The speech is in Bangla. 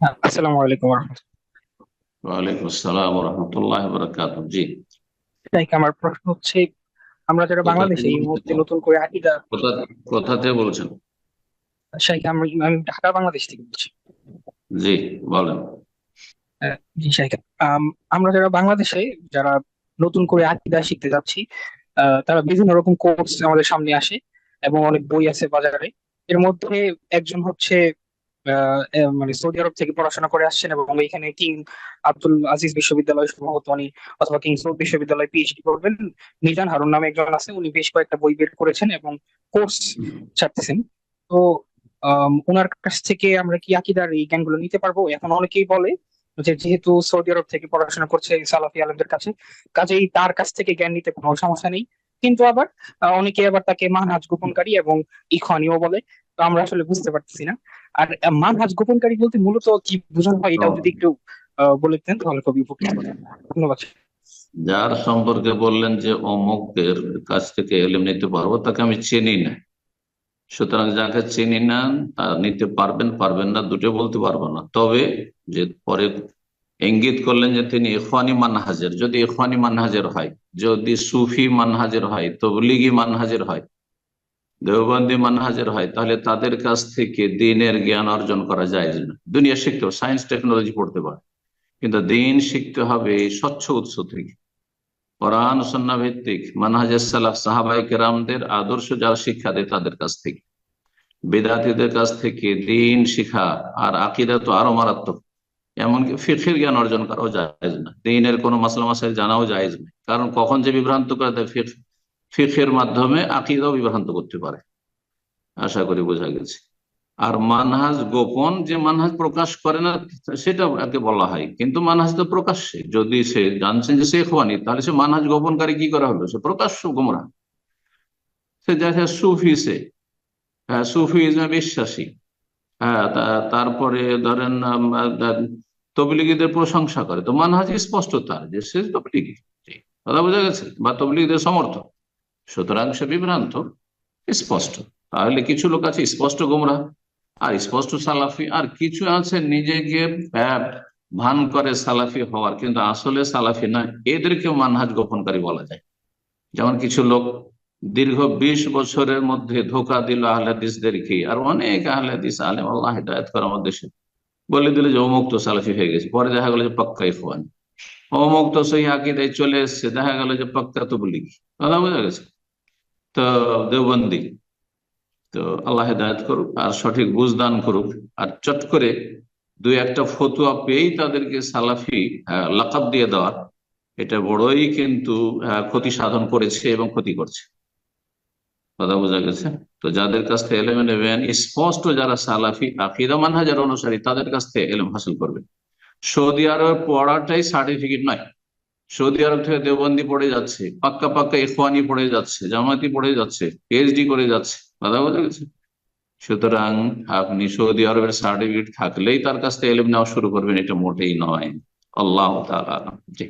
আসসালামু আলাইকুম রহমতুল্লাহ। ওয়ালাইকুম আসসালাম রহমতুল্লাহ বরকাত। জি। আমার প্রশ্ন হচ্ছে, আমরা যারা কোথা থেকে বাংলাদেশে এই বলছেন? মুহূর্তে নতুন করে আকিদা। কোথা কোথা থেকে বলছেন? আমি আমি ঢাকা বাংলাদেশ থেকে বলছি। জি, বলেন। জি শাইখা। আম, আমরা যারা বাংলাদেশে যারা নতুন করে আকিদা শিখতে যাচ্ছি, তারা বিভিন্ন রকম কোর্স আমাদের সামনে আসে এবং অনেক বই আছে বাজারে। এর মধ্যে একজন হচ্ছে মানে সৌদি আরব থেকে পড়াশোনা করে আসছেন এবং এখানে কিং আব্দুল আজিজ বিশ্ববিদ্যালয় সম্ভবত উনি, অথবা কিং সৌদ বিশ্ববিদ্যালয় পিএইচডি করবেন। মিজান হারুন নামে একজন আছে, উনি বেশ কয়েকটা বই বের করেছেন এবং কোর্স ছাড়তেছেন। তো ওনার কাছ থেকে আমরা কি আকিদার এই জ্ঞানগুলো নিতে পারবো? এখন অনেকেই বলে যে যেহেতু সৌদি আরব থেকে পড়াশোনা করছে সালাফি আলেমদের কাছে, কাজেই তার কাছ থেকে জ্ঞান নিতে কোনো সমস্যা নেই। কিন্তু আবার অনেকে আবার তাকে মানহাজ গোপনকারী এবং ইখওয়ানিও বলে। তো আমরা আসলে বুঝতে পারতেছি না। আর মানহাজ গোপনকারী বলতে মূলত কি বোঝানো হয়, এটাও যদি একটু বলে দিতেন তাহলে খুবই উপকৃত হতাম। ধন্যবাদ। যার সম্পর্কে বললেন যে অমুকের কাছ থেকে এলেম নিতে পারবো, তাকে আমি চিনি না। সুতরাং যাকে চিনি না তা নিতে পারবেন পারবেন না দুটো বলতে পারবো না। তবে যে পরে ইঙ্গিত করলেন যে তিনি ইখওয়ানি মানহাজের, যদি ইখওয়ানি মানহাজের হয়, যদি সুফি মানহাজের হয়, তবলিগি মানহাজের হয়, দেওবন্দি মানহাজের হয়, তাহলে তাদের কাছ থেকে দিনের জ্ঞান অর্জন করা যায় না। দুনিয়া শিখতে হবে, সায়েন্স টেকনোলজি পড়তে পারে, কিন্তু দিন শিখতে হবে স্বচ্ছ উৎস থেকে, কোরআন সুন্নাহ ভিত্তিক মানহাজে সালাফ সাহাবায়ে কেরামদের আদর্শ যারা শিক্ষা দেয় তাদের কাছ থেকে। বেদাতীদের কাছ থেকে দিন শিখা আর আকীদা তো আরো মারাত্মক। এমনকি ফিকহের জ্ঞান অর্জন করাও জায়েজ না, দিনের কোনো মাসলা মাসাইল জানাও জায়েজ না, কারণ কখন যে বিভ্রান্ত করে দেয় ফিকহের মাধ্যমে আকীদাও বিভ্রান্ত করতে পারে। আশা করি বোঝা গেছে। আর মানহাজ গোপন, যে মানহাজ প্রকাশ করে না সেটা একে বলা হয়, কিন্তু মানহাজ তো প্রকাশ্যে, যদি সে জানছেন যে সে খোয়ানি, তাহলে সে মানহাজ গোপনকারী কি করা হলো? সে প্রকাশ্য গোমরাহ। সে দেখে সুফি, সে হ্যাঁ সুফিজমে বিশ্বাসী, হ্যাঁ তারপরে ধরেন তবলিগীদের প্রশংসা করে, তো মানহাজ স্পষ্ট তার যে সে তবলিগী। কথা বোঝা গেছে, বা তবলিগীদের সমর্থক। সুতরাং সে বিভ্রান্ত স্পষ্ট। তাহলে কিছু লোক আছে স্পষ্ট গোমরাহ আর স্পষ্ট সালাফি, আর কিছু আছে নিজেকে আহ, ভান করে সালাফি হওয়ার, কিন্তু আসলে সালাফি না। এদেরকে মানহাজ গোপনকারী বলা যায়। যেমন কিছু লোক দীর্ঘ 20 বছরের মধ্যে ধোকা দিল আহলে হাদিসদেরকে, আর অনেক আহলে হাদিস আলেম আল্লাহ হিদায়াত করার মধ্যে সে বলে দিল যে অমুক তো সালাফি হয়ে গেছে, পরে দেখা গেল যে পাক্কা ইখওয়ানি। অমুক তো সহি আকীদায় চলে এসছে, দেখা গেল যে পাক্কা তবলিগী। কথা বোঝা গেছে। তো দেওবন্দি। তো আল্লাহ হেদায়েত করুক আর সঠিক বুঝ দান করুক। আর চট করে দুই একটা ফতুয়া পেয়েই তাদেরকে সালাফি লাকাব দিয়ে দেওয়া, এটা বড়ই কিন্তু ক্ষতি সাধন করেছে এবং ক্ষতি করছে। কথা বোঝা গেছে। তো যাদের কাছ থেকে এলেম নেবেন, স্পষ্ট যারা সালাফি আকীদা মানহাজের অনুসারী, তাদের কাছ থেকে এলেম হাসিল করবেন। সৌদি আরবে পড়াটাই সার্টিফিকেট নয়। সৌদি আরব থেকে দেওবন্দি পড়ে যাচ্ছে, পাক্কা পাক্কা ইখওয়ানি পড়ে যাচ্ছে, জামাতি পড়ে যাচ্ছে, পিএইচডি করে যাচ্ছে। কথা বোঝা গেছে। সুতরাং আপনি সৌদি আরবের সার্টিফিকেট থাকলেই তার কাছ থেকে এলেম নেওয়া শুরু করবেন, এটা মোটেই নয়। আল্লাহ তাআলা আলাম। জি।